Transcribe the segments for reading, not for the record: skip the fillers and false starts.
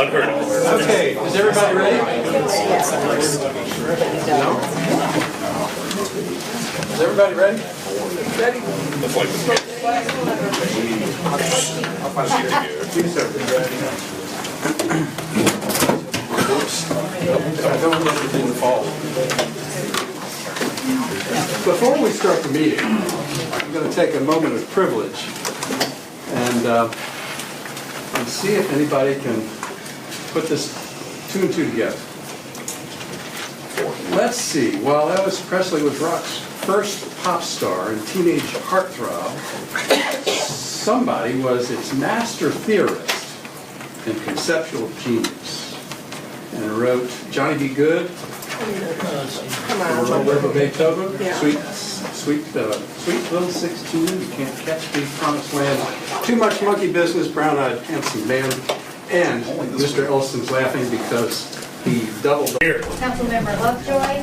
Unheard of. Okay, is everybody ready? No? Is everybody ready? Ready? Looks like this. I'll find a seat here. Don't let anything fall. Before we start the meeting, I'm going to take a moment of privilege and see if anybody can put this two and two together. Let's see. While Elvis Presley was rock's first pop star and teenage heartthrob, somebody was its master theorist and conceptual genius, and wrote Johnny B. Good, Little River Beethoven, Sweet Little 16, You Can't Catch Me, Promised Land, Too Much Monkey Business, Brown-Eyed Handsome Man, and Mr. Elston's laughing because he doubled. Here. Councilmember Lovejoy.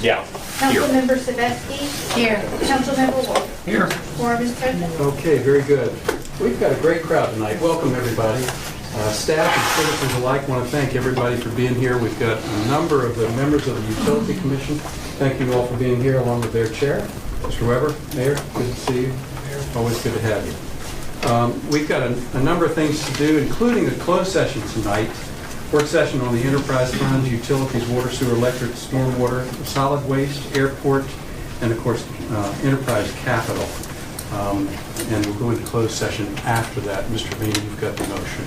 Yeah. Councilmember Sebeski. Here. Councilmember Wolf. Here. Quorum is present. Okay, very good. We've got a great crowd tonight. Welcome, everybody. Staff and citizens alike want to thank everybody for being here. We've got a number of the members of the Utility Commission. Thank you all for being here, along with their chair. Mr. Weber, Mayor, good to see you. Always good to have you. We've got a number of things to do, including a closed session tonight. Work session on the enterprise funds, utilities, water, sewer, electric, stormwater, solid waste, airport, and of course, enterprise capital. And we'll go into closed session after that. Mr. Bean, you've got the motion.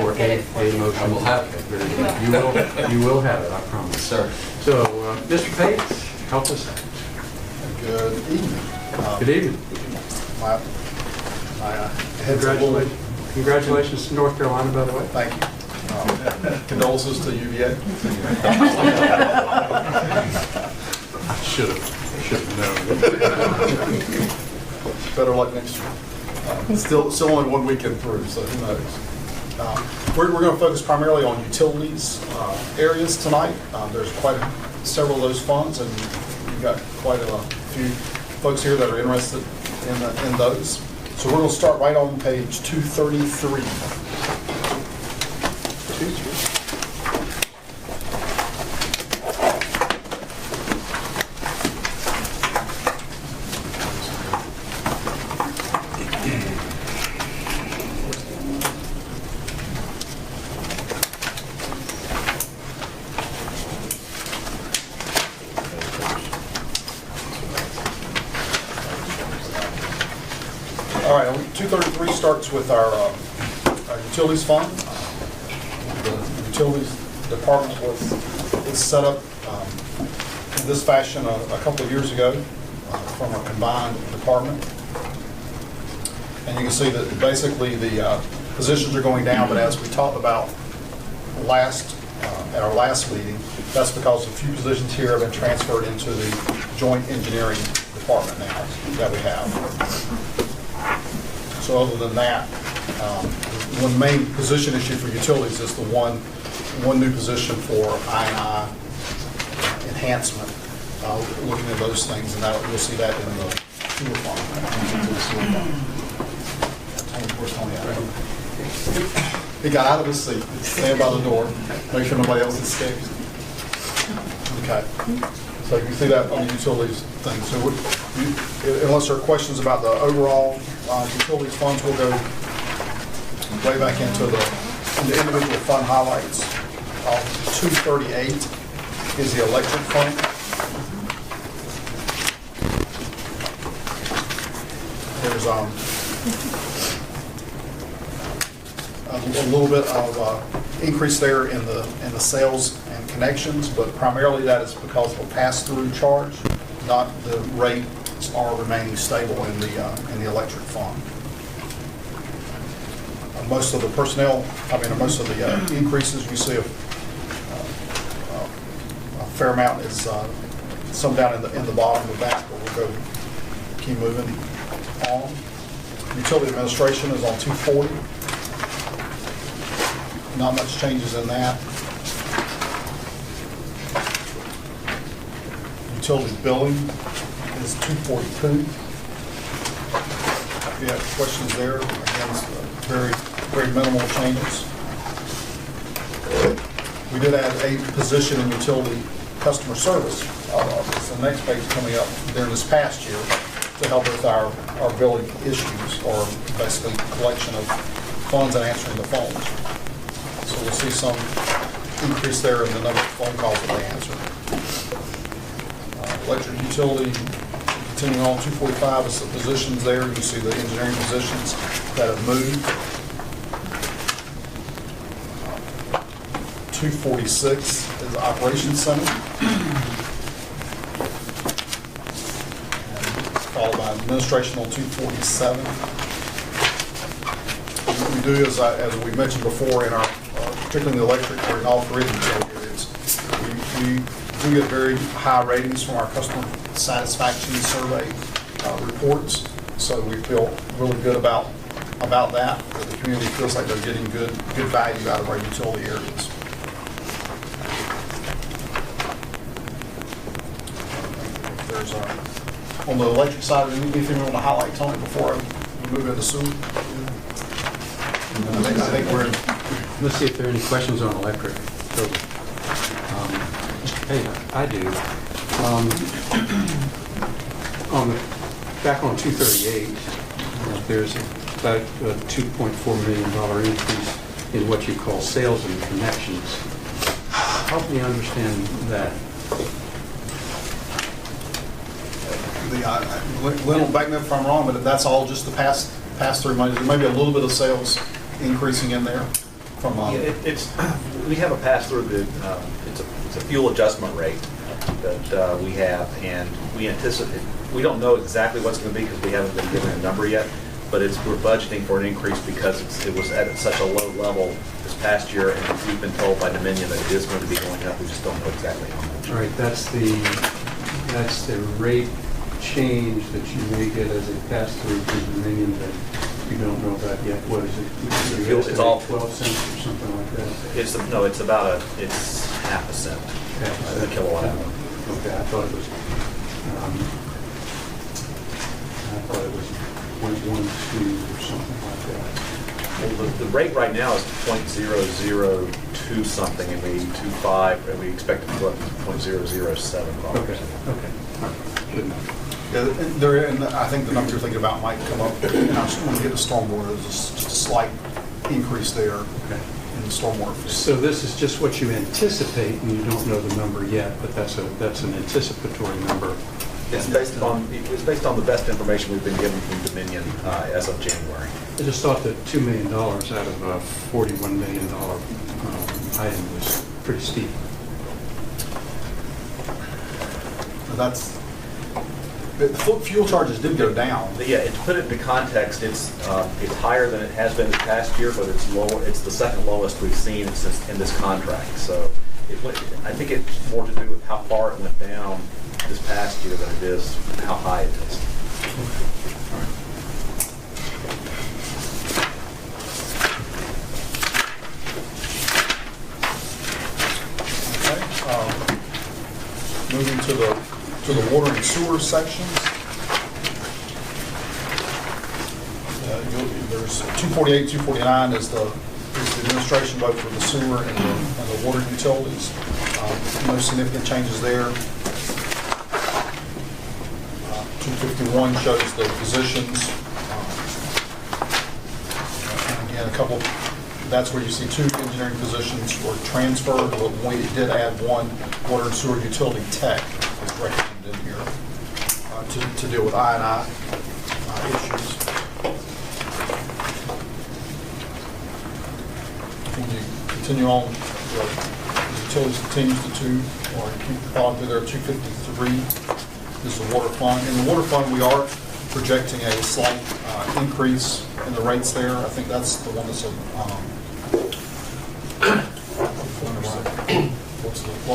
Or a motion. I will have it. Very good. You will have it, I promise. Sir. So, Mr. Pates, help us out. Good evening. Good evening. Congratulations to North Carolina, by the way. Thank you. Condolences to UVA. I should have known. Better luck next year. Still only one weekend through, so who knows. We're going to focus primarily on utilities areas tonight. There's several of those funds, and you've got quite a few folks here that are interested in those. So we're going to start right on page 233. All right, 233 starts with our utilities fund. The utilities department was set up in this fashion a couple of years ago from a combined department. And you can see that basically the positions are going down, but as we talked about at our last meeting, that's because a few positions here have been transferred into the joint engineering department now that we have. So other than that, one main position issue for utilities is the one new position for I&I enhancement, looking at those things, and you'll see that in the sewer fund. He got out of his seat, stand by the door, make sure nobody else escapes. Okay. So you can see that on the utilities thing. So unless there are questions about the overall utilities funds, we'll go way back into the individual fund highlights. 238 is the electric fund. There's a little bit of increase there in the sales and connections, but primarily that is because of a pass-through charge, not the rates are remaining stable in the electric fund. Most of the personnel, most of the increases, you see a fair amount is some down in the bottom of that, but we'll keep moving on. Utility administration is on 240. Not much changes in that. Utility billing is 242. If you have questions there, again, very, very minimal changes. We did add a position in utility customer service. It's the next page coming up during this past year to help with our billing issues, or basically collection of funds and answering the phones. So we'll see some increase there in the number of phone calls that they answer. Electric utility, continuing on, 245 is the positions there. You see the engineering positions that have moved. 246 is the operations center. Followed by administrational 247. What we do is, as we mentioned before, in our, particularly in the electric or in all three of the utility areas, we do get very high ratings from our customer satisfaction survey reports. So we feel really good about that. The community feels like they're getting good value out of our utility areas. There's on the electric side, anything we want to highlight, Tony, before we move into sewer? I think we're in. Let's see if there are any questions on electric. So, hey, I do. Back on 238, there's about a $2.4 million increase in what you call sales and connections. Help me understand that. Lynn will back me up if I'm wrong, but that's all just the pass-through money. There may be a little bit of sales increasing in there from. We have a pass-through that it's a fuel adjustment rate that we have, and we anticipate. We don't know exactly what's going to be because we haven't been given a number yet, but we're budgeting for an increase because it was at such a low level this past year, and we've been told by Dominion that it is going to be going up. We just don't know exactly how much. All right, that's the rate change that you may get as a pass-through to Dominion that you don't know about yet. What is it? It's all 12 cents or something like that. It's half a cent a kilowatt hour. Okay, I thought it was 0.12 or something like that. Well, the rate right now is 0.002 something, and we 2.5, and we expect it to go up to 0.007. Okay. Good enough. Yeah, and I think the number you're thinking about might come up. And I just want to get the stormwater. There's just a slight increase there in the stormwater fee. So this is just what you anticipate, and you don't know the number yet, but that's an anticipatory number. It's based on the best information we've been given from Dominion as of January. I just thought that $2 million out of a $41 million item was pretty steep. The fuel charges did go down. Yeah, to put it into context, it's higher than it has been this past year, but it's lower. It's the second lowest we've seen in this contract. So I think it's more to do with how far it went down this past year than it is how high it is. Okay. Moving to the water and sewer sections. There's 248, 249 is the administration vote for the sewer and the water utilities. No significant changes there. 251 shows the positions. And again, that's where you see two engineering positions were transferred, but we did add one water and sewer utility tech as recommended in here to deal with I&I issues. When you continue on, the utilities continues to keep following through there, 253 is the water fund. In the water fund, we are projecting a slight increase in the rates there. I think that's the one that's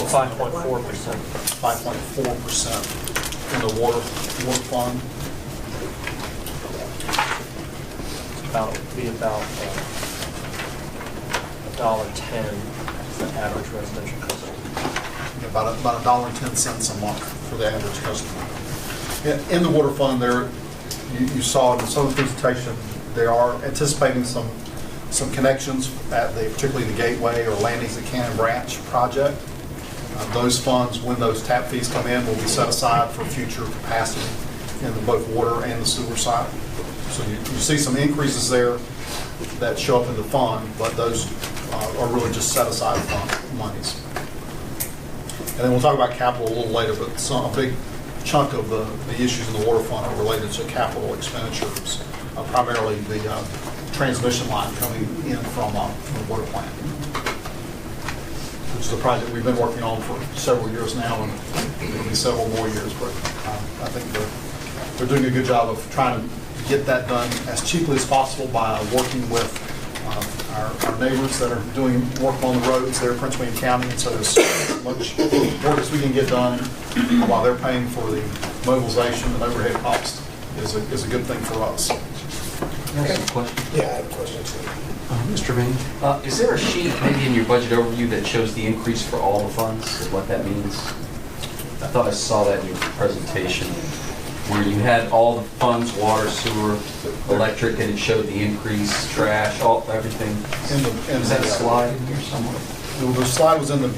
5.4%. 5.4% in the water fund. Be about $1.10 is the average residential customer. About $1.10 a month for the average customer. In the water fund there, you saw in some of the presentation, they are anticipating some some connections particularly in the Gateway or Landings at Cannon Branch project. Those funds, when those tap fees come in, will be set aside for future capacity in both water and the sewer side. So you see some increases there that show up in the fund, but those are really just set aside fund monies. And then we'll talk about capital a little later, but a big chunk of the issues in the water fund are related to capital expenditures, primarily the transmission line coming in from the water plant, which is a project we've been working on for several years now, and it'll be several more years, but I think they're doing a good job of trying to get that done as cheaply as possible by working with our neighbors that are doing work on the roads there in Prince William County, and so as much work as we can get done while they're paying for the mobilization and overhead cost is a good thing for us. I have a question. Yeah, I have a question too. Mr. Vane? Is there a sheet maybe in your budget overview that shows the increase for all the funds, what that means? I thought I saw that in your presentation, where you had all the funds, water, sewer, electric, and it showed the increase, trash, everything. Is that a slide in here somewhere? The slide was in the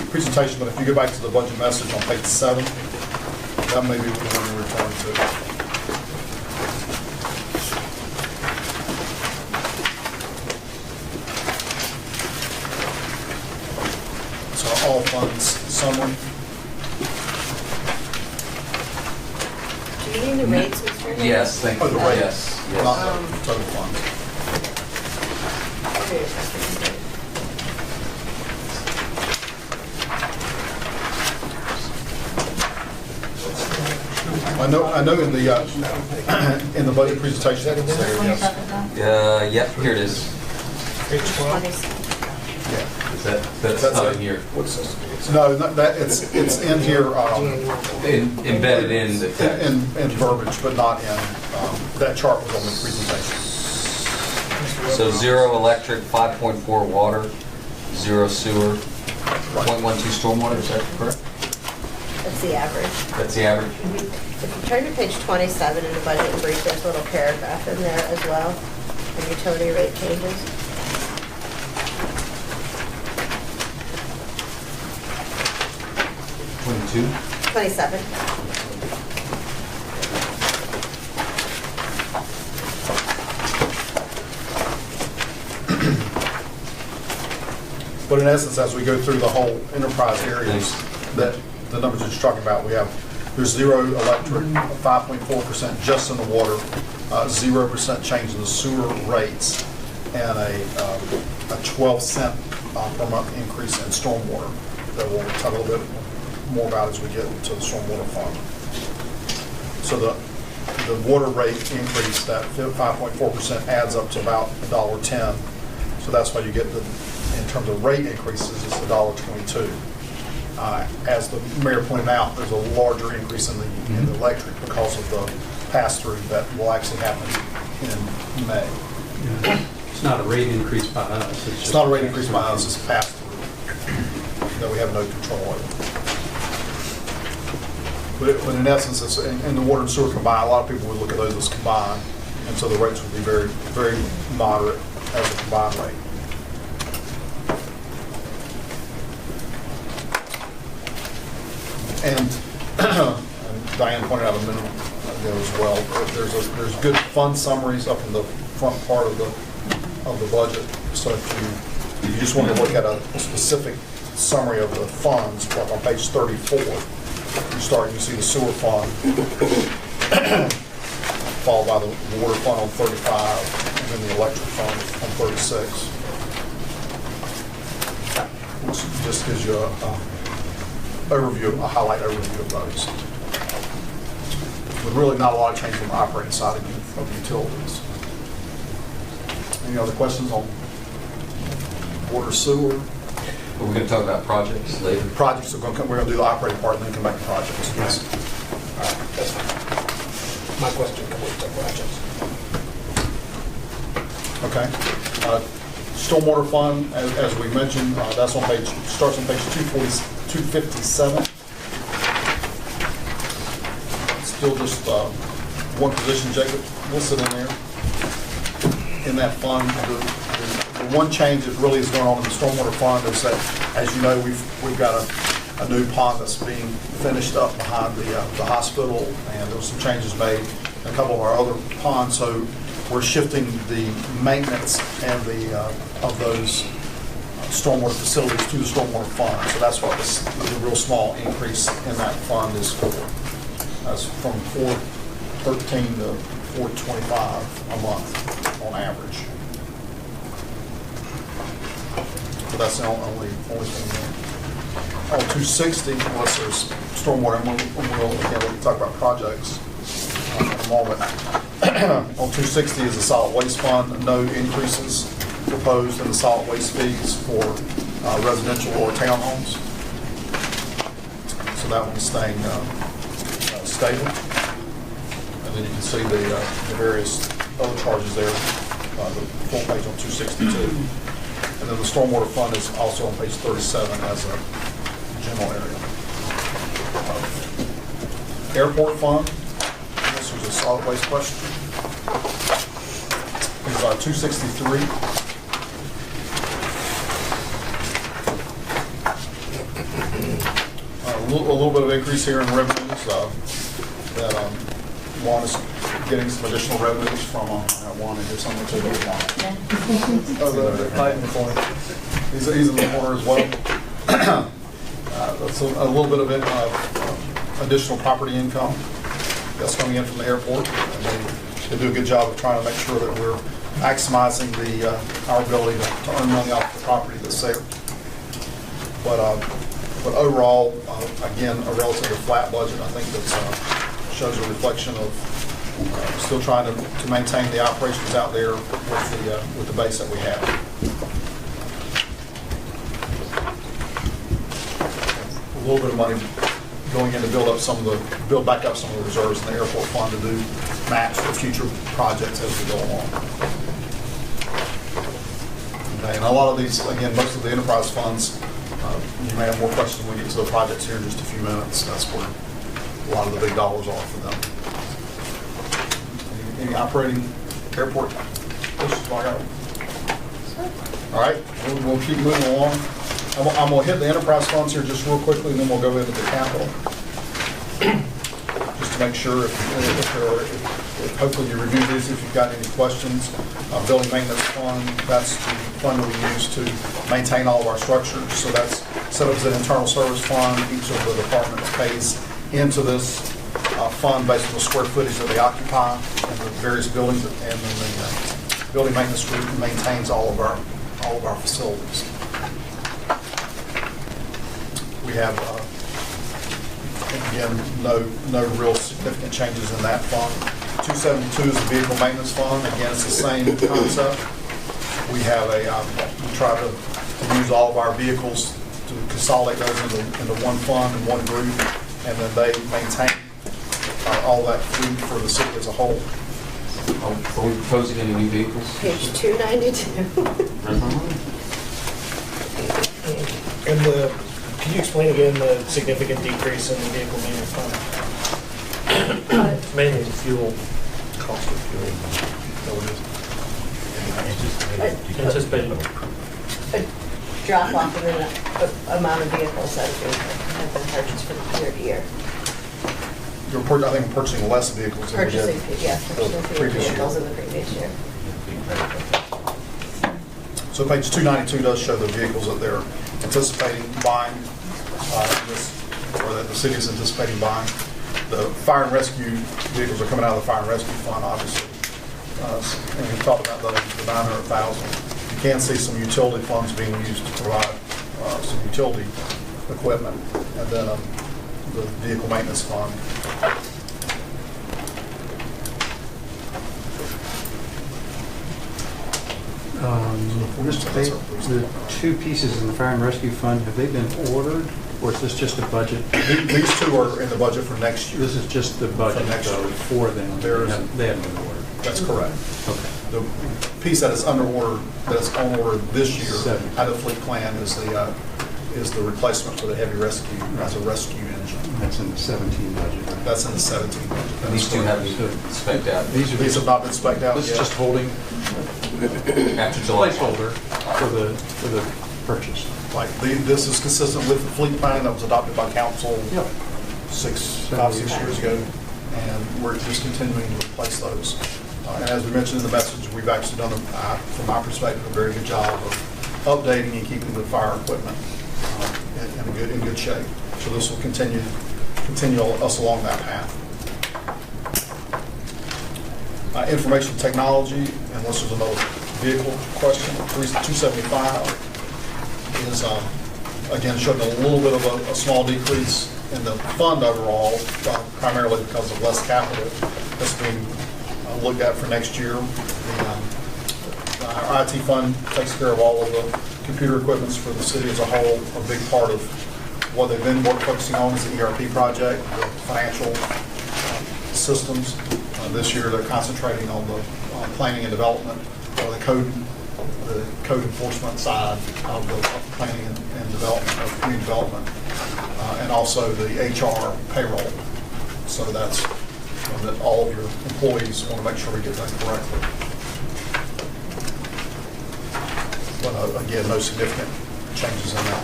presentation, but if you go back to the budget message on page 7, that may be the one you're referring to. So all funds summary. Do you need the rates, Mr. Hernandez? Yes, thank you. Oh, the rate. Yes, yes. Not the total funds. I know in the budget presentation it's there, yes. Yep, here it is. Page 12. Yeah. That's not in here. What's this? No, it's in here Embedded in the text. in verbiage, but not in, that chart was on the presentation. So 0 electric, 5.4 water, 0 sewer, 0.12 stormwater, is that correct? That's the average. That's the average? If you turn to page 27 in the budget and brief, there's a little paragraph in there as well, and utility rate changes. Two. 27. But in essence, as we go through the whole enterprise areas, that the numbers that you're talking about, there's 0 electric, 5.4% just in the water, 0% change in the sewer rates, and a 12-cent per month increase in stormwater that we'll talk a little bit more about as we get to the stormwater fund. So the water rate increase, that 5.4% adds up to about $1.10. So that's why you get in terms of rate increases, it's $1.22. As the mayor pointed out, there's a larger increase in the electric because of the pass-through that will actually happen in May. Yeah. It's not a rate increase by us. It's not a rate increase by us, it's a pass-through that we have no control over. But in essence, it's in the water and sewer combined, a lot of people would look at those as combined, and so the rates would be very, very moderate as a combined rate. And Diane pointed out a minute ago as well, there's good fund summaries up in the front part of the budget. So if you just want to look at a specific summary of the funds, like on page 34, you see the sewer fund, followed by the water fund on 35, and then the electric fund on 36. Which just gives you a highlight overview of those. With really not a lot of change on the operating side of the utilities. Any other questions on water, sewer? We're going to talk about projects later. Projects are going to come, we're going to do the operating part and then come back to projects. Yes. All right, that's fine. My question can wait till projects. Okay. Stormwater fund, as we mentioned, that's on starts on page 257. Still just one position, Jacob, listed in there. In that fund, the one change that really is going on in the stormwater fund is that, as you know, we've got a new pond that's being finished up behind the hospital, and there were some changes made in a couple of our other ponds, so we're shifting the maintenance and of those stormwater facilities to the stormwater fund. So that's what the real small increase in that fund is for. That's from $413 to $425 a month on average. So that's the only thing there. On 260, unless there's stormwater, and we'll talk about projects in a moment. On 260 is the solid waste fund. No increases proposed in the solid waste fees for residential or townhomes. So that one's staying stable. And then you can see the various other charges there, the full page on 262. And then the stormwater fund is also on page 37 as a general area. Airport fund, this was a solid waste question. It's 263. A little bit of increase here in revenues. That Juan is getting some additional revenues from Juan and there's something to do with Juan. The height in the corner. He's in the corner as well. That's a little bit of additional property income that's coming in from the airport. And they do a good job of trying to make sure that we're maximizing our ability to earn money off the property that's there. But overall, again, a relatively flat budget. I think that shows a reflection of still trying to maintain the operations out there with the base that we have. A little bit of money going in to build back up some of the reserves in the airport fund to do match for future projects as we go along. Okay, and a lot of these, again, most of the enterprise funds, you may have more questions when we get to the projects here in just a few minutes. That's where a lot of the big dollars are for them. Any operating airport questions? All right, we'll keep moving along. I'm going to hit the enterprise funds here just real quickly, and then we'll go into the capital. Just to make sure if hopefully you review these if you've got any questions. Building maintenance fund, that's the fund that we use to maintain all of our structures. So that's set up as an internal service fund. Each of the departments pays into this fund based on the square footage that they occupy in the various buildings, and then the building maintenance group maintains all of our facilities. We have, again, no real significant changes in that fund. 272 is the vehicle maintenance fund. Again, it's the same concept. We have we try to use all of our vehicles to consolidate those into one fund and one group, and then they maintain all that fleet for the city as a whole. Are we proposing any new vehicles? Page 292. And can you explain again the significant decrease in the vehicle maintenance fund? Mainly the fuel, cost of fuel. Anticipated. A drop off in the amount of vehicles that have been purchased from year to year. I think we're purchasing less vehicles than we did Purchasing fewer vehicles in the previous year. So page 292 does show the vehicles that they're anticipating buying, or that the city is anticipating buying. The fire and rescue vehicles are coming out of the fire and rescue fund, obviously. And we talked about the 900,000. You can see some utility funds being used to provide some utility equipment, and then the vehicle maintenance fund. Mr. Pate, the two pieces in the fire and rescue fund, have they been ordered, or is this just a budget? These two are in the budget for next year. This is just the budget for them. They haven't been ordered. That's correct. Okay. The piece that is under order, that's on order this year, out of the fleet plan, is the replacement for the heavy rescue as a rescue engine. That's in the 17 budget, right? That's in the 17 budget. And these two haven't been spec'd out. These have not been spec'd out This is yet. just holding After July. placeholder for the purchase. Like, this is consistent with the fleet plan that was adopted by council Yep. 5-6 years ago, and we're just continuing to replace those. And as we mentioned in the message, we've actually done, from my perspective, a very good job of updating and keeping the fire equipment in good shape. So this will continue us along that path. Information technology, unless there's another vehicle question, 275 is, again, showing a little bit of a small decrease in the fund overall, primarily because of less capital that's being looked at for next year. Our IT fund takes care of all of the computer equipments for the city as a whole. A big part of what they've been focusing on is the ERP project, the financial systems. This year, they're concentrating on the planning and development, or the code enforcement side of the planning and development, of community development, and also the HR payroll. So that's that all of your employees want to make sure we get that correctly. But again, no significant changes in that.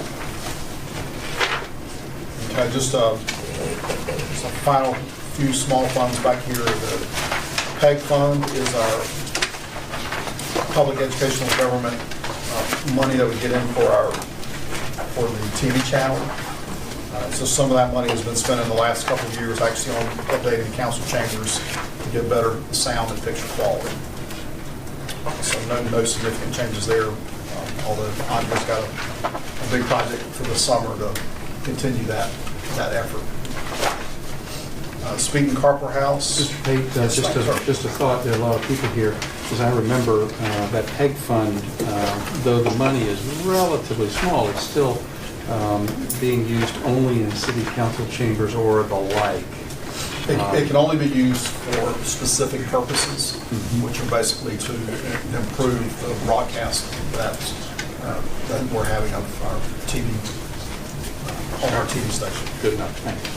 Okay, just some final few small funds back here. The PEG fund is our public educational government money that we get in for the TV channel. So some of that money has been spent in the last couple of years actually on updating council chambers to get better sound and picture quality. So no significant changes there, although Andre's got a big project for the summer to continue that effort. Speaking Carper House. Mr. Pate, just a thought, there are a lot of people here, because I remember that PEG fund, though the money is relatively small, it's still being used only in city council chambers or the like. It can only be used for specific purposes, which are basically to improve the broadcast that we're having of our TV, on our TV station. Good enough, thank you.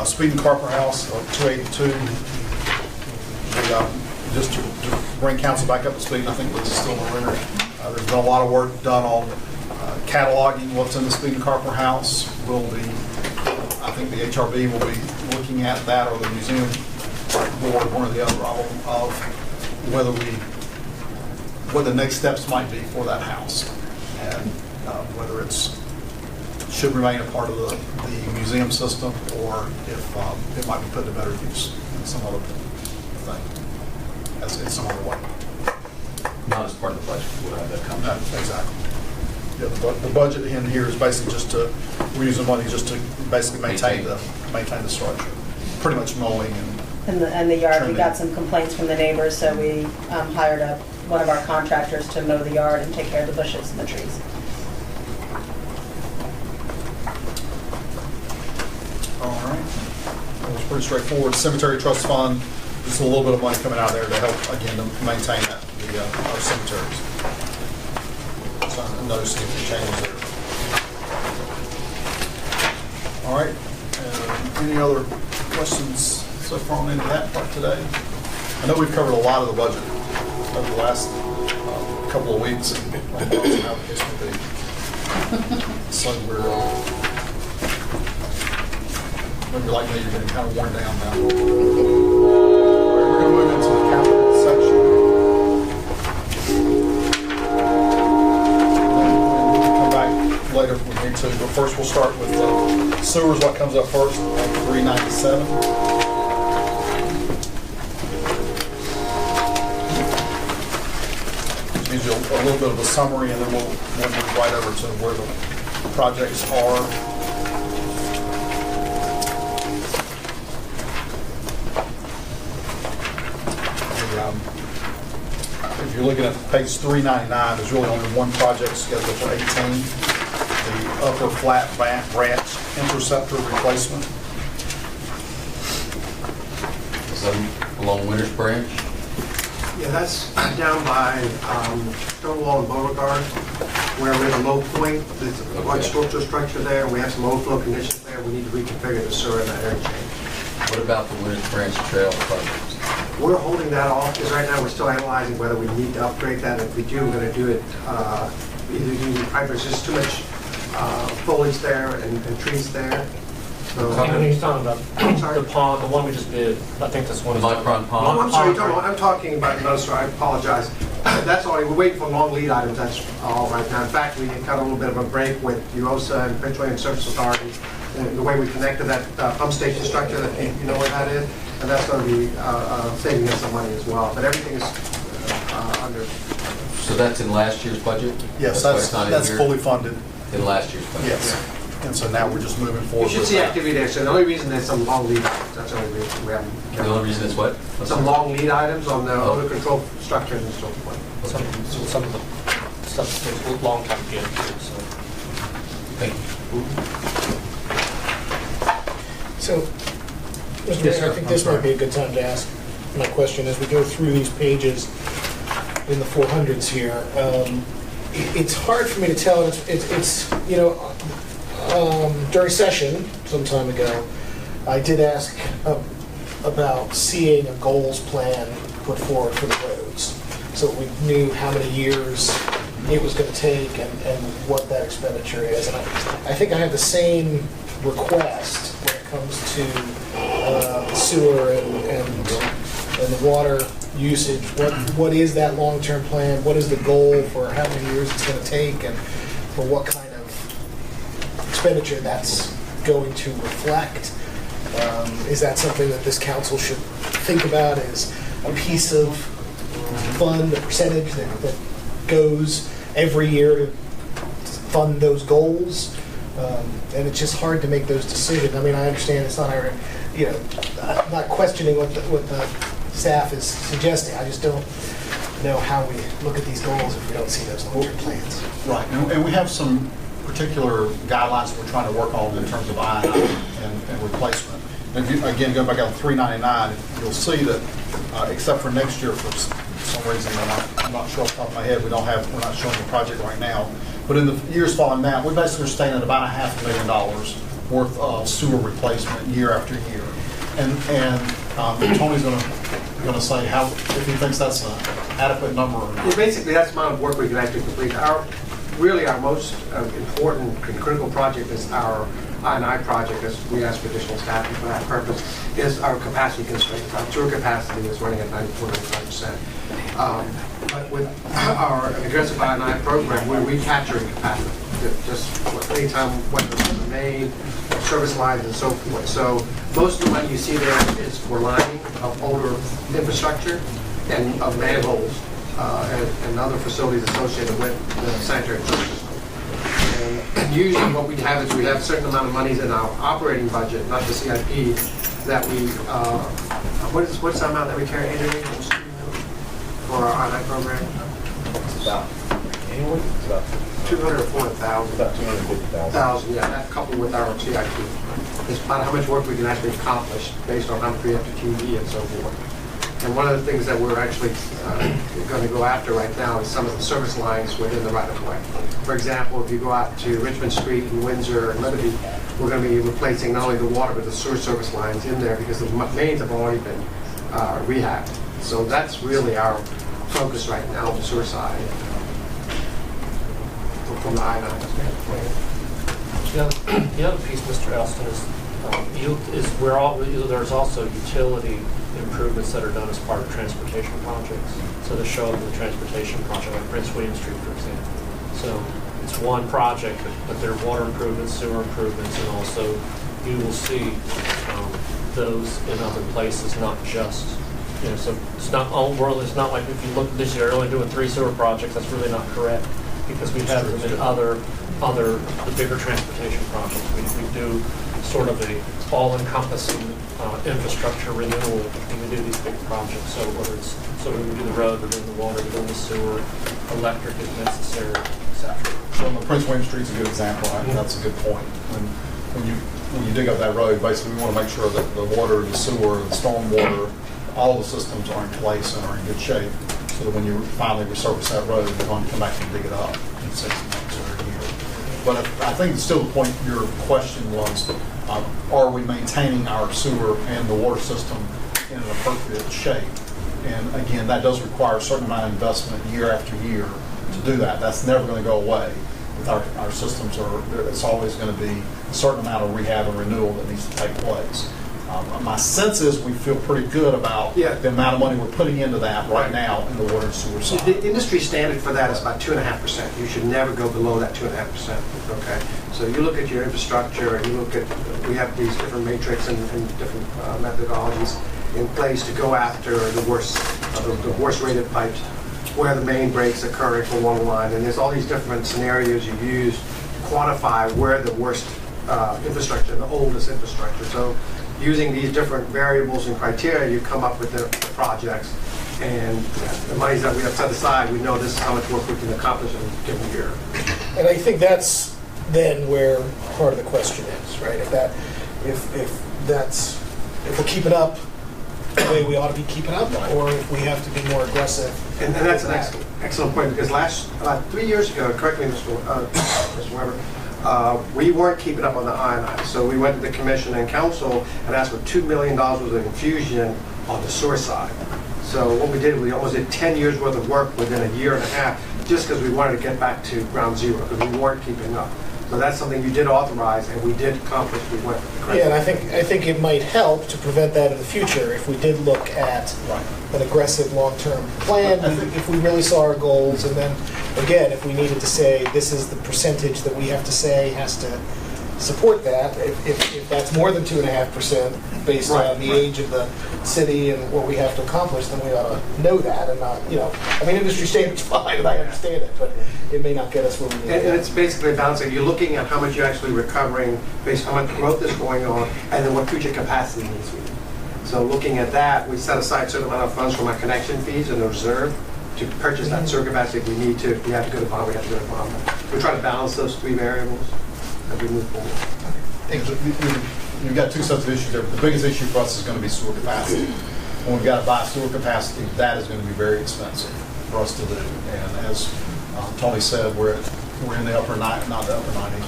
Speeding Carper House, 282. Just to bring council back up to speed, I think this is still a winner. There's been a lot of work done on cataloging what's in the Speeding Carper House. I think the HRB will be looking at that, or the museum board, one or the other of what the next steps might be for that house, and whether it's should remain a part of the museum system, or if it might be put to better use in some other thing, as in some other way. Not as part of the budget, we'll have that come. No, exactly. Yeah, the budget in here is basically we're using money just to basically maintain the structure, pretty much mowing And the yard, we trimming. got some complaints from the neighbors, so we hired one of our contractors to mow the yard and take care of the bushes and the trees. All right. That was pretty straightforward. Cemetery Trust Fund, just a little bit of money coming out there to help, again, to maintain our cemeteries. So no significant changes there. All right. Any other questions so far on into that part today? I know we've covered a lot of the budget over the last couple of weeks, and how the case may be. So we're maybe like me, you're getting kind of worn down now. All right, we're going to move into the capital section. We'll come back later if we need to, but first we'll start with sewers. What comes up first? 397. Gives you a little bit of a summary, and then we'll move right over to where the projects are. If you're looking at page 399, there's really only one project scheduled for 18, the upper flat branch interceptor replacement. Is that along Winters Branch? Yeah, that's down by Stonewall and Beauregard, where we have a low point. There's a large structure there, and we have some overflow conditions there. We need to reconfigure the sewer in that interchange. What about the Winter Branch Trail project? We're holding that off, because right now we're still analyzing whether we need to upgrade that. If we do, we're going to do it either using pipe. There's just too much foliage there and trees there. So, He's talking about I'm sorry. the pond, the one we just did. I think this one is. Micron Oh, Pond? I'm sorry, I'm talking about another story. I apologize. That's already, we're waiting for long lead items. That's all right now. In fact, we got a little bit of a break with UOSA and Prince William Surface Authority. And the way we connected that pump station structure, that you know what that is? And that's going to be saving us some money as well. But everything is under. So that's in last year's budget? Yes, why it's not in that's here? fully funded, In last year's budget? yes. And so now we're just moving You forward should with see that. activity there. So the only reason there's some long lead items, that's the only reason we haven't. The only reason is what? Some long lead items on the odor control structure and so forth. Some of the stuff takes a long time to get into, so. Thank you. So, Mr. Yes, Mayor, sir. I think this might be a good time to ask my question as we go through these pages in the 400s here. It's hard for me to tell. It's you know, during session some time ago, I did ask about seeing a goals plan put forward for the roads, so we knew how many years it was going to take and what that expenditure is. And I think I have the same request when it comes to sewer and the water usage. What is that long-term plan? What is the goal for how many years it's going to take, and for what kind of expenditure that's going to reflect? Is that something that this council should think about as a piece of fund, a percentage that goes every year to fund those goals? And it's just hard to make those decisions. I mean, I understand it's not our, you know, I'm not questioning what the staff is suggesting. I just don't know how we look at these goals if we don't see those long-term plans. Right, and we have some particular guidelines we're trying to work on in terms of I&I and replacement. And if you, again, go back on 399, you'll see that except for next year, for some reason, I'm not sure off the top of my head, we're not showing the project right now. But in the years following that, we basically are staying at about $500,000 worth of sewer replacement year after year. And Tony's going to say how if he thinks that's an adequate number or not. Well, basically, that's the amount of work we can actually complete. Our most important and critical project is our I&I project, as we ask for additional staffing for that purpose, is our capacity constraint. Our sewer capacity is running at 94-95%. But with our aggressive I&I program, we're recapturing capacity. Just anytime, whether it's the main, service lines and so forth. So most of the money you see there is for lining of older infrastructure and of manholes and other facilities associated with the sanitary sewer system. And usually what we have is we have a certain amount of monies in our operating budget, not the CIP, that we, what's the amount that we carry annually for our I&I program? It's about, annually, it's about 200 or 400,000. about 250,000. Yeah, that coupled with our CIP. It's about how much work we can actually accomplish based on how much we have to QE and so forth. And one of the things that we're actually going to go after right now is some of the service lines within the right-of-way. For example, if you go out to Richmond Street and Windsor and Liberty, we're going to be replacing not only the water but the sewer service lines in there because the mains have already been rehabbed. So that's really our focus right now on the sewer side from the I-9 standpoint. The other piece, Mr. Elston, there's also utility improvements that are done as part of transportation projects. So they show up in the transportation project, like Prince William Street, for example. So it's one project, but there are water improvements, sewer improvements, and also you will see those in other places, not just, you know, so it's not all world. It's not like if you look this year, only doing 3 sewer projects. That's really not correct because we have them in the bigger transportation projects. We do sort of a all-encompassing infrastructure renewal when we do these big projects. So whether it's when we do the road, we're doing the water, we're doing the sewer, electric is necessary, etc. So Prince William Street's a good example. I think that's a good point. When you dig up that road, basically we want to make sure that the water, the sewer, the storm water, all the systems are in place and are in good shape, so that when you finally resurface that road, they're going to come back and dig it up in 6 months or a year. But I think still the point your question was, are we maintaining our sewer and the water system in an appropriate shape? And again, that does require a certain amount of investment year after year to do that. That's never going to go away. With our systems, it's always going to be a certain amount of rehab and renewal that needs to take place. My sense is we feel pretty good about the amount of money we're putting into that right now in the water and sewer side. The industry standard for that is about 2.5%. You should never go below that 2.5%. Okay, so you look at your infrastructure, and you look at, we have these different matrix and different methodologies in place to go after the worst rated pipes, where the main breaks occurring for one line, and there's all these different scenarios you use to quantify where the worst infrastructure, the oldest infrastructure. So using these different variables and criteria, you come up with the projects, and the monies that we have set aside, we know this is how much work we can accomplish in a given year. And I think that's then where part of the question is, right? If we're keeping up the way we ought to be keeping up, or if we have to be more aggressive. And that's an excellent point, because about 3 years ago, correct me, Mr. Weber, we weren't keeping up on the I&I. So we went to the commission and council and asked for $2 million worth of infusion on the sewer side. So what we did, we almost did 10 years worth of work within a year and a half, just because we wanted to get back to ground zero, because we weren't keeping up. So that's something you did authorize, and we did accomplish. We went. Yeah, and I think it might help to prevent that in the future if we did look at an aggressive long-term plan, if we really saw our goals, and then, again, if we needed to say this is the percentage that we have to say has to support that, if that's more than 2.5% based on the age of the city and what we have to accomplish, then we ought to know that and not, I mean, industry standard's fine, and I understand it, but it may not get us where we need to go. And it's basically a balancing. You're looking at how much you're actually recovering based on how much growth is going on, and then what future capacity needs to be. So looking at that, we set aside a certain amount of funds from our connection fees in the reserve to purchase that sewer capacity if we need to. If we have to go to bond, we have to go to bond. We try to balance those three variables as we move forward. You've got two sets of issues there. The biggest issue for us is going to be sewer capacity. When we've got to buy sewer capacity, that is going to be very expensive for us to do. And as Tony said, we're in the upper 90s, not the upper 90s,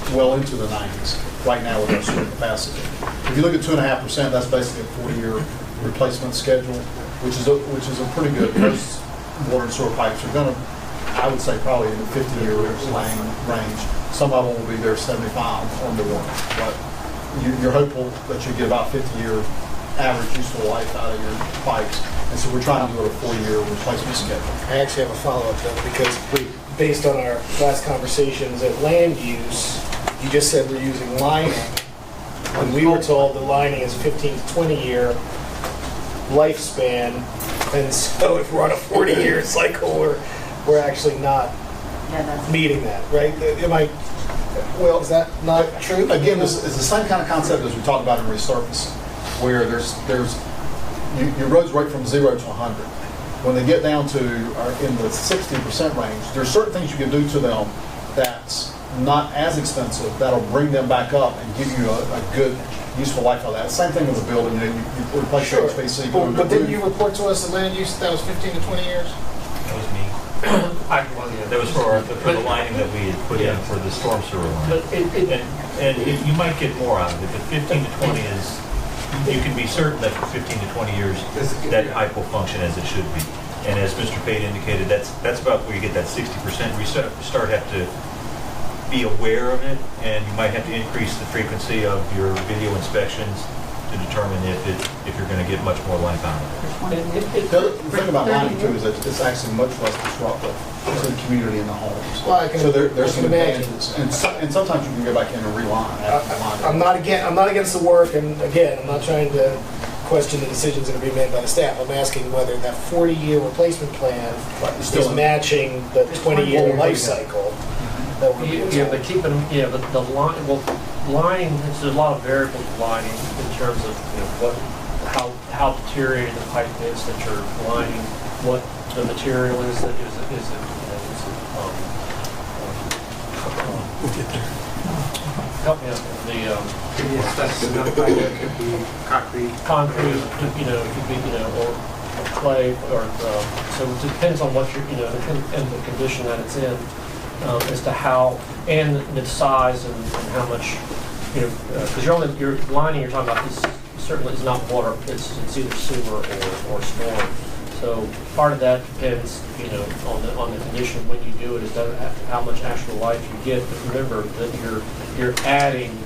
but well into the 90s right now with our sewer capacity. If you look at 2.5%, that's basically a 40-year replacement schedule, which is a pretty good. Most water and sewer pipes are going to, I would say, probably in the 50-year range. Some of them will be there 75 or more, but you're hopeful that you get about 50-year average useful life out of your pipes. And so we're trying to do a 4-year replacement schedule. I actually have a follow-up though, because based on our last conversations at land use, you just said we're using lining, when we were told the lining is 15 to 20-year lifespan, and so if we're on a 40-year cycle, we're actually not meeting that, right? Well, is that not true? Again, it's the same kind of concept as we talked about in resurfacing, where your roads rate from 0 to 100. When they get down to in the 60% range, there's certain things you can do to them that's not as expensive that'll bring them back up and give you a good useful life out of that. Same thing with the building. You replace your HVAC. But didn't you report to us that land use that was 15 to 20 years? That was me. That was for the lining that we had put in for the storm sewer line. And you might get more out of it, but 15 to 20 is, you can be certain that for 15 to 20 years, that pipe will function as it should be. And as Mr. Pate indicated, that's about where you get that 60%. We start have to be aware of it, and you might have to increase the frequency of your video inspections to determine if you're going to get much more life out of it. The thing about lining too is that it's actually much less disruptive to the community and the homes. Well, so there's some advantages, and sometimes you can go back in and reline. I'm not against the work, and again, I'm not trying to question the decisions that are being made by the staff. I'm asking whether that 40-year replacement plan is matching the 20-year life cycle. That we're but keeping the line. Well, lining. There's a lot of variables of lining in terms of how deteriorated the pipe is that you're lining, what the material is that We'll get there. help me out. It could be concrete, it could be or clay, or so it depends on what you're and the condition that it's in, as to how, and the size and how much because your lining you're talking about is certainly is not water, it's either sewer or storm. So part of that depends, on the condition when you do it, is how much actual life you get. But remember that you're adding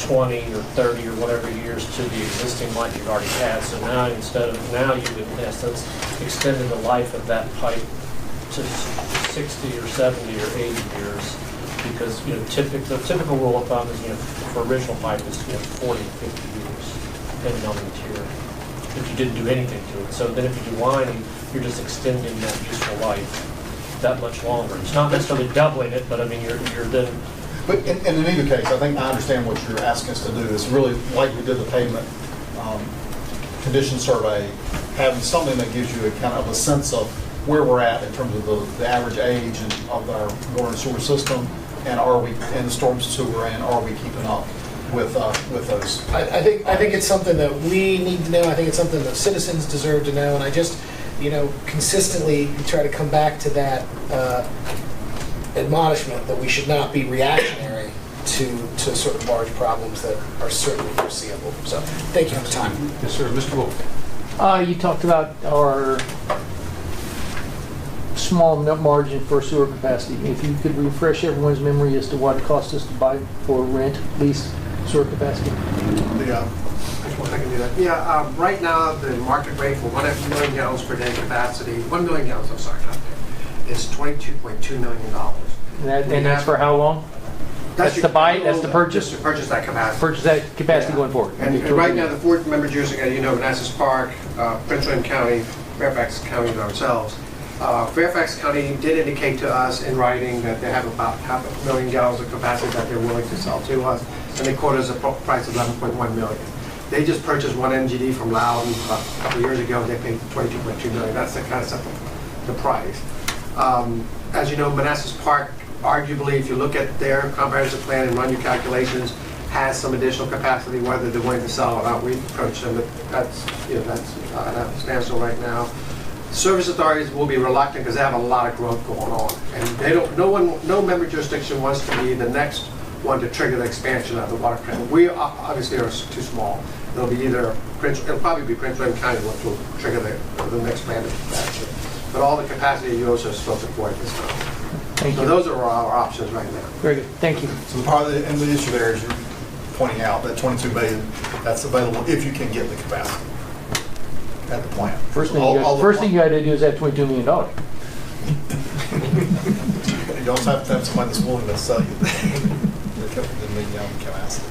20 or 30 or whatever years to the existing life you've already had. So now you've in essence extended the life of that pipe to 60 or 70 or 80 years. Because the typical rule of thumb is for original pipe is 40 to 50 years, depending on the material, if you didn't do anything to it. So then if you do lining, you're just extending that useful life that much longer. It's not necessarily doubling it, but I mean you're then. But in either case, I think I understand what you're asking us to do is really like we did the pavement condition survey, having something that gives you a kind of a sense of where we're at in terms of the average age of our water and sewer system, and are we in the storm sewer, and are we keeping up with those? I think it's something that we need to know. I think it's something that citizens deserve to know, and I just, consistently try to come back to that admonishment that we should not be reactionary to sort of large problems that are certainly foreseeable. So, thank you for the time. Yes, sir. Mr. Wolf. You talked about our small margin for sewer capacity. If you could refresh everyone's memory as to what it cost us to buy for rent, lease sewer capacity. Yeah. I can do that. Yeah, right now the market rate for 1 million gallons per day capacity, 1 million gallons, I'm sorry, not there, is $22.2 million. And that's for how long? That's the buy, that's the purchase? Just to purchase that capacity. Purchase that capacity going forward. And right now the 4 member jurisdictions, Manassas Park, Prince William County, Fairfax County, and ourselves. Fairfax County did indicate to us in writing that they have about 500,000 gallons of capacity that they're willing to sell to us, and they quoted us a price of $11.1 million. They just purchased 1 MGD from Loudon a couple years ago. They paid $22.2 million. That's the kind of set the price. As you know, Manassas Park, arguably, if you look at their comprehensive plan and run your calculations, has some additional capacity. Whether they're willing to sell or not, we've approached them. But that's at a standstill right now. Service authorities will be reluctant because they have a lot of growth going on, and they don't. No member jurisdiction wants to be the next one to trigger the expansion of the water plant. We obviously are too small. It'll be it'll probably be Prince William County which will trigger the next plan of expansion. But all the capacity you also still support at this time. Thank you. So those are our options right now. Very good. Thank you. So part of the issue there is you're pointing out that 22 million that's available if you can get the capacity at the plant. First thing you got to do is have $22 million. You also have to have somebody that's willing to sell you the capacity.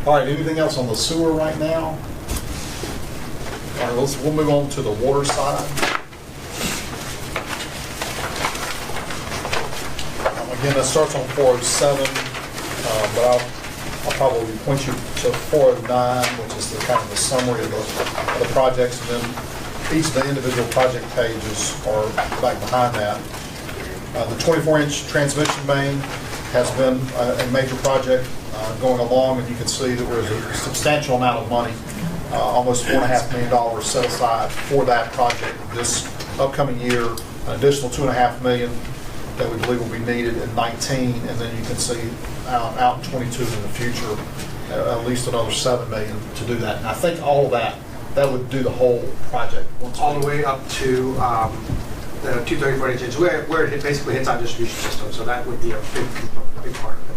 All right, anything else on the sewer right now? All right, we'll move on to the water side. Again, that starts on 407, but I'll probably point you to 409, which is the kind of the summary of the projects, and then each of the individual project pages are back behind that. The 24-inch transmission main has been a major project going along, and you can see that there's a substantial amount of money, almost $4.5 million set aside for that project this upcoming year, an additional $2.5 million that we believe will be needed in 19, and then you can see out in 22 in the future, at least another $7 million to do that. And I think all of that would do the whole project. All the way up to the 234 inches, where it basically hits our distribution system. So that would be a big part of it.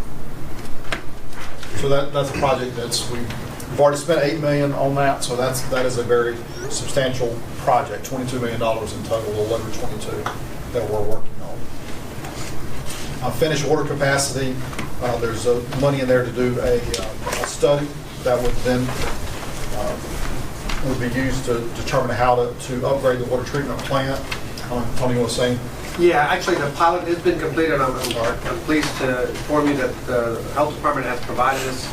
So that's a project we've already spent $8 million on that. So that is a very substantial project. $22 million in total, a little over 22 that we're working on. Finished water capacity. There's money in there to do a study that would then would be used to determine how to upgrade the water treatment plant. Tony was saying. Yeah, actually the pilot has been completed. I'm pleased to inform you that the health department has provided us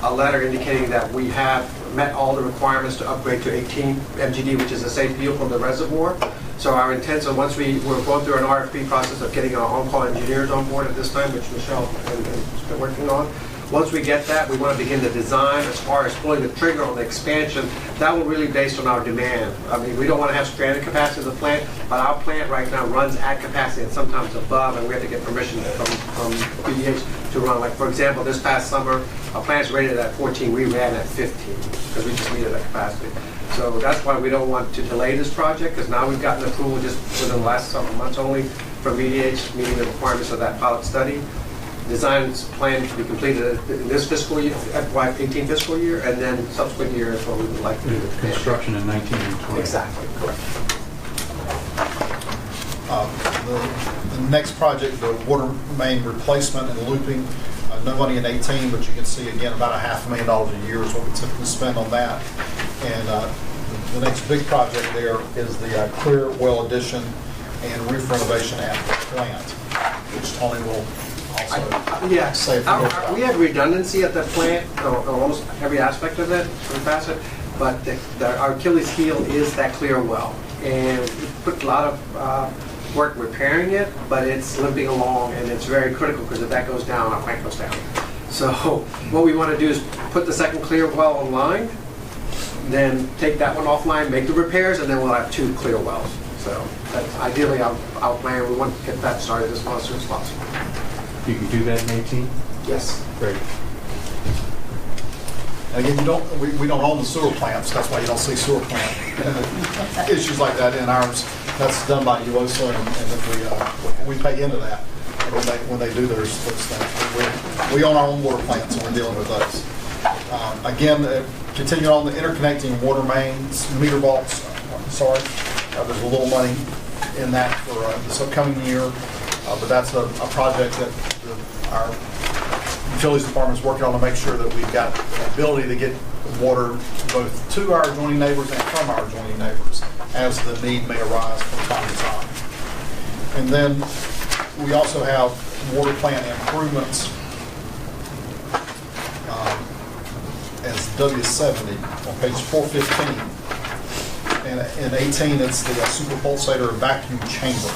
a letter indicating that we have met all the requirements to upgrade to 18 MGD, which is a safe fuel from the reservoir. So our intent, so once we're going through an RFP process of getting our on-call engineers on board at this time, which Michelle has been working on. Once we get that, we want to begin the design as far as pulling the trigger on the expansion. That will really be based on our demand. I mean, we don't want to have stranded capacity of the plant, but our plant right now runs at capacity and sometimes above, and we have to get permission from PDH to run. Like, for example, this past summer, our plant's rated at 14, we ran at 15 because we just needed that capacity. So that's why we don't want to delay this project, because now we've gotten approval just within the last several months only from VDH, meeting the requirements of that pilot study. Design is planned to be completed in this fiscal year, FY18 fiscal year, and then subsequent year is what we would like to do. Construction in 19 and 20. Exactly, correct. The next project, the water main replacement and looping, no money in 18, but you can see again about $500,000 a year is what we typically spend on that. And the next big project there is the clear well addition and roof renovation at the plant, which Tony will also Yeah, say. we have redundancy at the plant, almost every aspect of it, every facet, but our Achilles heel is that clear well. And we put a lot of work repairing it, but it's limping along, and it's very critical because if that goes down, our plant goes down. So what we want to do is put the second clear well online, then take that one offline, make the repairs, and then we'll have 2 clear wells. So that's ideally our plan. We want to get that started as soon as possible. You can do that in 18? Yes. Great. And again, we don't own the sewer plants. That's why you don't see sewer plant issues like that in ours. That's done by UOSA, and then we pay into that when they do those things. We own our own water plants, and we're dealing with those. Again, continuing on the interconnecting water mains, meter vaults. Sorry, there's a little money in that for this upcoming year, but that's a project that our utilities department is working on to make sure that we've got the ability to get water both to our adjoining neighbors and from our adjoining neighbors as the need may arise from time to time. And then we also have water plant improvements as W70 on page 415. And in 18, it's the super pulsator vacuum chamber.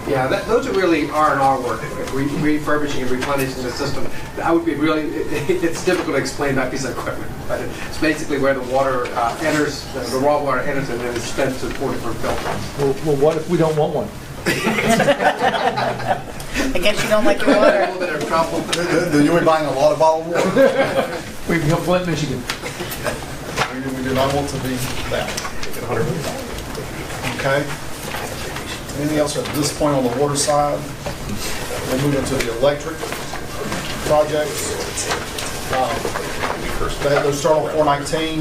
Yeah, those are really R&R work, refurbishing and replenishing the system. That would be really, it's difficult to explain that piece of equipment, but it's basically where the water enters, the raw water enters, and then it's spent to 4 different filters. Well, what if we don't want one? I guess you don't like your water. A little bit of trouble. Then you'll be buying a lot of bottled water. We can help Flint, Michigan. We do not want to be that. Okay. Anything else at this point on the water side? We'll move into the electric projects. They'll start on 419.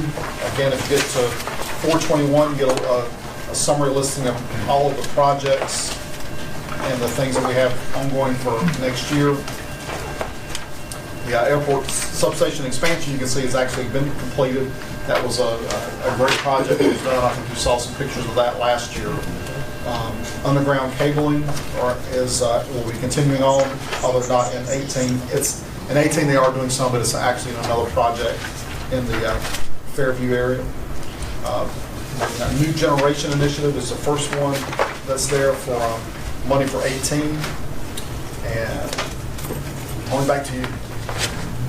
Again, if you get to 421, you get a summary listing of all of the projects and the things that we have ongoing for next year. The airport substation expansion, you can see, has actually been completed. That was a great project that was done. I think you saw some pictures of that last year. Underground cabling will be continuing on, although not in 18. In 18 they are doing some, but it's actually in another project in the Fairview area. The New Generation Initiative is the first one that's there for money for 18. And going back to you.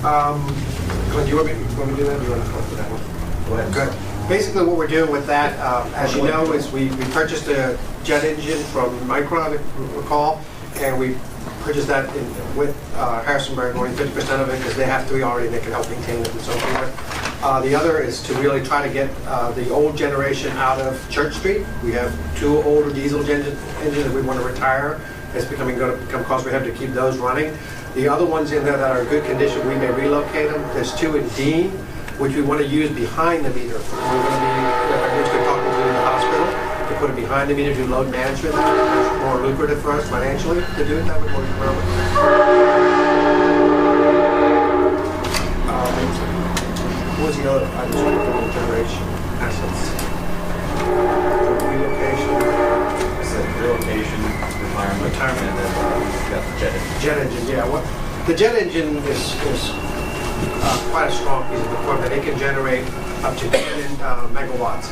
Do you want me to do that? Or do you want to go for that one? Go ahead. Good. Basically, what we're doing with that, as you know, is we purchased a jet engine from Micron, if you recall, and we purchased that with Harrisonburg, only 50% of it, because they can help maintain it and so forth. The other is to really try to get the old generation out of Church Street. We have 2 older diesel engines that we want to retire. It's going to become cost. We have to keep those running. The other ones in there that are in good condition, we may relocate them. There's 2 in Dean, which we want to use behind the meter. We're going to be talking to the hospital to put it behind the meter, do load management. It's more lucrative for us financially to do it that way. What was the other? I was looking for generation assets. Relocation. I said relocation, retirement, and then we got the jet engine. Jet engine, yeah. The jet engine is quite a strong piece of equipment. It can generate up to 10 megawatts.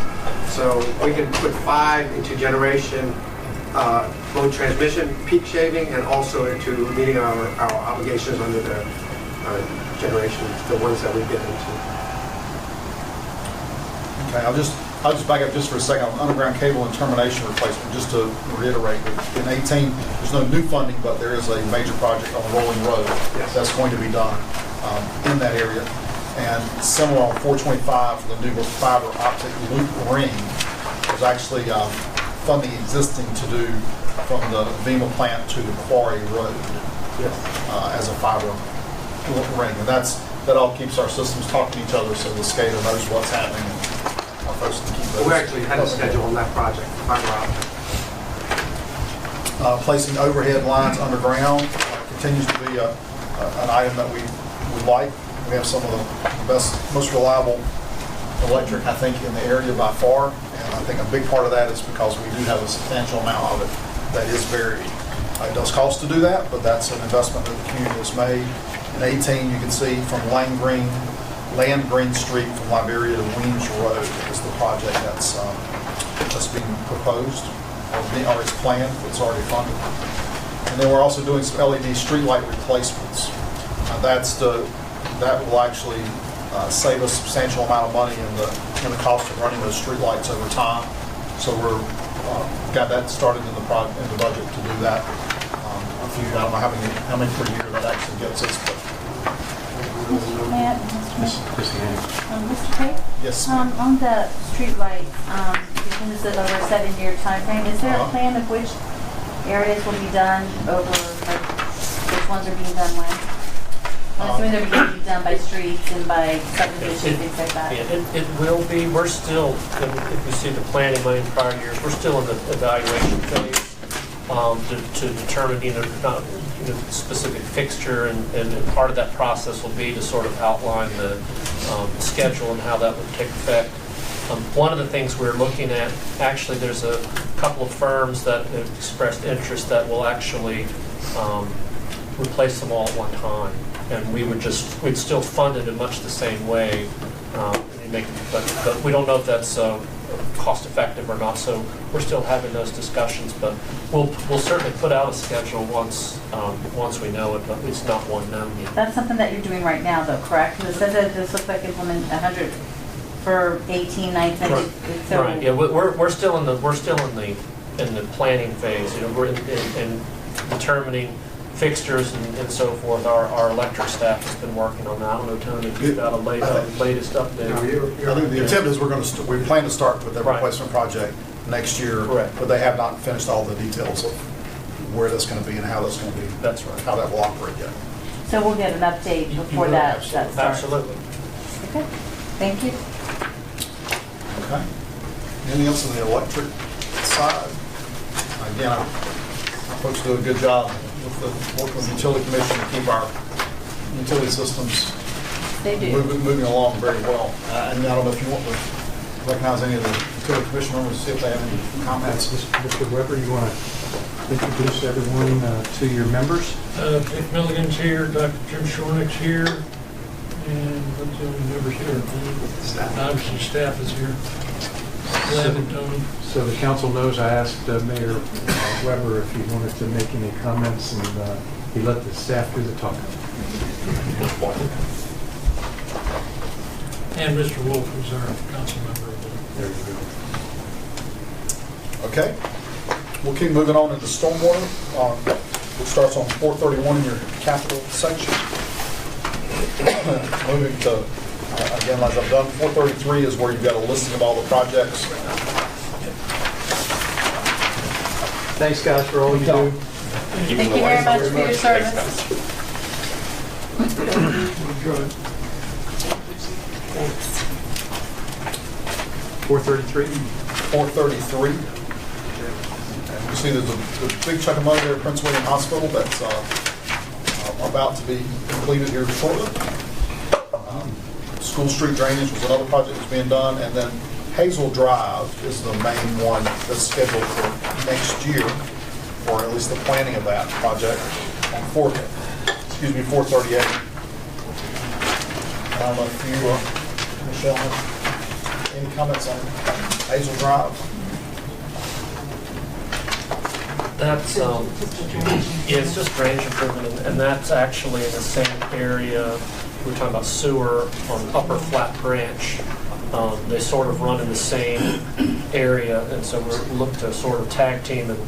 So we can put 5 into generation, both transmission, peak shaving, and also into meeting our obligations under the generation, the ones that we get into. Okay, I'll just back up just for a second on underground cable and termination replacement, just to reiterate. In 18, there's no new funding, but there is a major project on Rolling Road that's going to be done in that area. And similar on 425 for the new fiber optic loop ring, there's actually funding existing to do from the VEMA plant to the Quarry Road as a fiber ring. And that all keeps our systems talking to each other so the SCADA knows what's happening. And our folks can keep those. We actually had a schedule on that project, fiber optic. Placing overhead lines underground continues to be an item that we like. We have some of the best, most reliable electric, I think, in the area by far. And I think a big part of that is because we do have a substantial amount of it that is buried. It does cost to do that, but that's an investment that the community has made. In 18, you can see from Land Green Street from Liberia to Weems Road is the project that's being proposed, or it's planned, it's already funded. And then we're also doing some LED streetlight replacements. That will actually save us a substantial amount of money in the cost of running those streetlights over time. So we're got that started in the budget to do that. I don't know how many per year that actually gets us, but. Mr. Tate? Yes. On the street lights, because it's over a 7-year time frame, is there a plan of which areas will be done over, like, which ones are being done when? I'm assuming they're going to be done by streets and by subdivisions, things like that. Yeah, it will be. We're still, if you see the planning money in prior years, we're still in the evaluation phase to determine, specific fixture, and part of that process will be to sort of outline the schedule and how that would take effect. One of the things we're looking at, actually, there's a couple of firms that have expressed interest that will actually replace them all at one time. And we'd still fund it in much the same way, but we don't know if that's cost effective or not. So we're still having those discussions, but we'll certainly put out a schedule once we know it, but it's not one known yet. That's something that you're doing right now, though, correct? It says that this looks like implement 100 for 18, 19. Right. So Right. Yeah, we're still in the planning phase. We're in determining fixtures and so forth. Our electric staff has been working on that. I don't know, Tony, if you've got a latest update. I think the intent is we plan to start with the replacement project next year. Correct. But they have not finished all the details of where that's going to be and how that's going to be. That's right. How that will operate yet. So we'll get an update before that starts. Absolutely. Okay. Thank you. Okay. Anything else on the electric side? Again, our folks do a good job working with the Utility Commission to keep our utility systems moving along very well. And I don't know if you want to recognize any of the Utility Commission members, see if they have any comments. Mr. Weber, you want to introduce everyone to your members? Dick Milligan's here, Dr. Jim Shornick's here, and what's the other members here? Obviously, staff is here. Glenn and Tony. So the council knows I asked Mayor Weber if he wanted to make any comments, and he let the staff do the talking. And Mr. Wolf, who's our council member. There you go. Okay. We'll keep moving on into stormwater. It starts on 431 in your capital section. Moving to, again, as I've done, 433 is where you've got a listing of all the projects. Thanks, guys, for all you do. Thank you very much for your service. 433. 433. And you see there's a big chunk of money there at Prince William Hospital that's about to be completed here shortly. School Street drainage was another project that's being done, and then Hazel Drive is the main one that's scheduled for next year, or at least the planning of that project on 438. I don't know if you, Michelle, have any comments on Hazel Drive? That's, yeah, it's just drainage improvement, and that's actually in the same area. We're talking about sewer on Upper Flat Branch. They sort of run in the same area, and so we're looking to sort of tag team and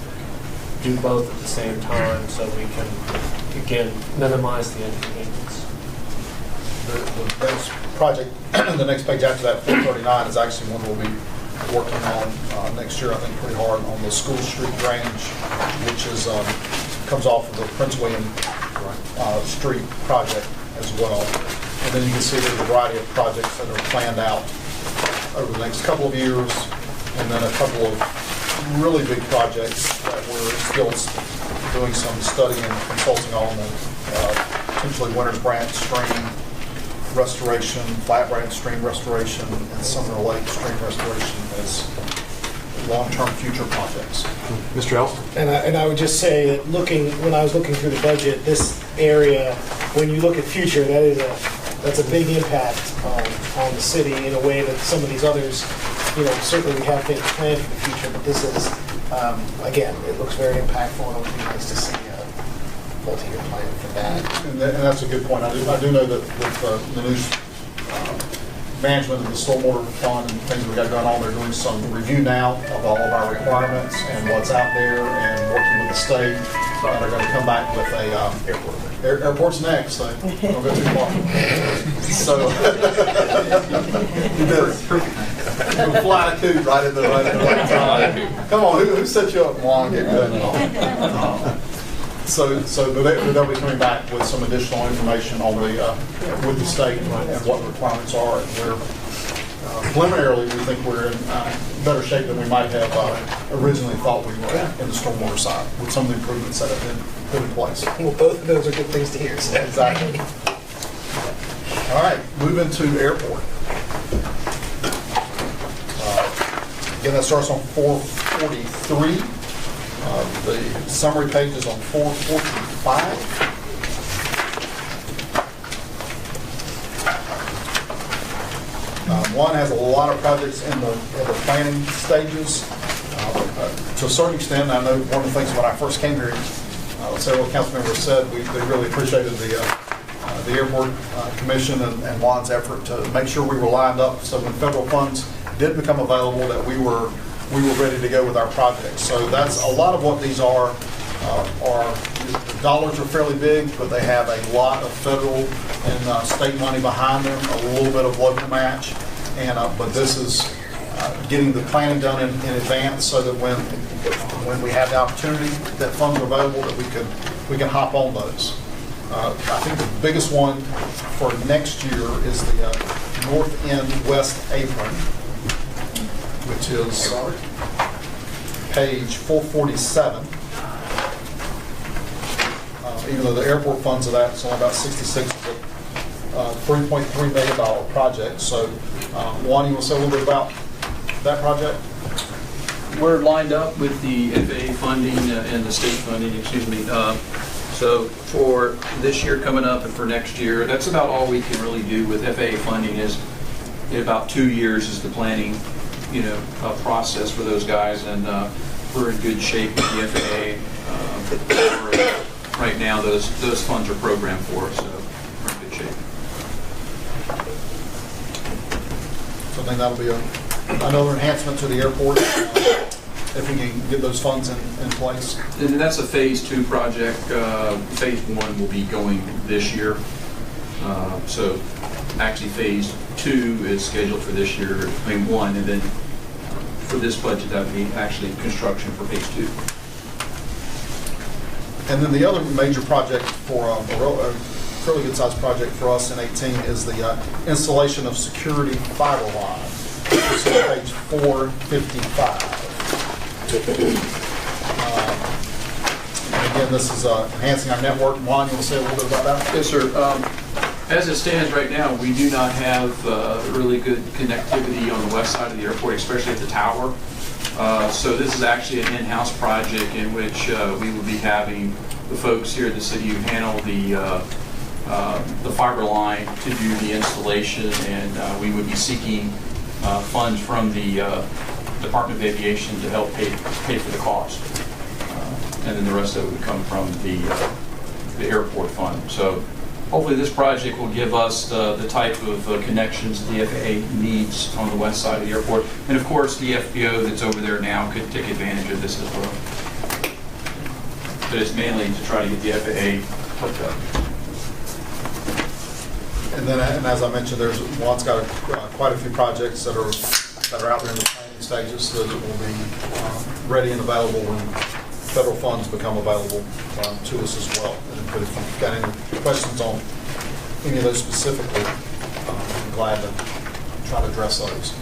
do both at the same time so we can, again, minimize the inconvenience. The next project, the next page after that, 439, is actually one we'll be working on next year, I think, pretty hard on the School Street drainage, which is comes off of the Prince William Street project as well. And then you can see there's a variety of projects that are planned out over the next couple of years, and then a couple of really big projects that we're still doing some studying and consulting on, potentially Winters Branch Stream restoration, Flat Branch Stream restoration, and Sumner Lake Stream restoration as long-term future projects. Mr. Elston? And I would just say that when I was looking through the budget, this area, when you look at future, that's a big impact on the city in a way that some of these others, certainly we have things planned for the future, but this is, again, it looks very impactful, and it would be nice to see a multi-year plan for that. And that's a good point. I do know that with the new management of the stormwater fund and things we got going on, they're doing some review now of all of our requirements and what's out there, and working with the state. They're going to come back with a airport's next, so don't go too far. So you did it. You fly a coot right in the right time. Come on, who set you up, Juan? Get good. So they'll be coming back with some additional information on with the state and what the requirements are. And we're preliminarily, we think we're in better shape than we might have originally thought we were in the stormwater side with some of the improvements that have been put in place. Well, both of those are good things to hear. So. Exactly. All right, moving to airport. Again, that starts on 443. The summary page is on 445. One has a lot of projects in the planning stages. To a certain extent, I know one of the things when I first came here, several council members said they really appreciated the airport commission and Juan's effort to make sure we were lined up so when federal funds did become available that we were ready to go with our projects. So that's a lot of what these are. The dollars are fairly big, but they have a lot of federal and state money behind them, a little bit of local match, and but this is getting the planning done in advance so that when we have the opportunity that funds are available, that we can hop on those. I think the biggest one for next year is the North End West Apron, which is page 447. Even though the airport funds of that is only about 66, it's a $3.3 million project. So, Juan, you want to say a little bit about that project? We're lined up with the FAA funding and the state funding, so for this year coming up and for next year, that's about all we can really do with FAA funding. Is in about 2 years is the planning process for those guys, and we're in good shape with the FAA. Right now, those funds are programmed for us, so we're in good shape. So I think that'll be another enhancement to the airport if we can get those funds in place. And that's a phase 2 project. Phase 1 will be going this year. So actually, phase 2 is scheduled for this year. One, and then for this budget, that would be actually construction for phase 2. And then the other major project for a fairly good-sized project for us in 18 is the installation of security fiber line. This is page 455. And again, this is enhancing our network. Juan, you want to say a little bit about that? Yes, sir. As it stands right now, we do not have really good connectivity on the west side of the airport, especially at the tower. So this is actually an in-house project in which we will be having the folks here at the city who handle the the fiber line to do the installation, and we would be seeking funds from the Department of Aviation to help pay for the cost. And then the rest of it would come from the airport fund. So hopefully this project will give us the type of connections the FAA needs on the west side of the airport. And of course, the FBO that's over there now could take advantage of this as well. But it's mainly to try to get the FAA hooked up. And then, and as I mentioned, Juan's got quite a few projects that are out there in the planning stages, so that it will be ready and available when federal funds become available to us as well. But if you've got any questions on any of those specifically, I'm glad to try to address those.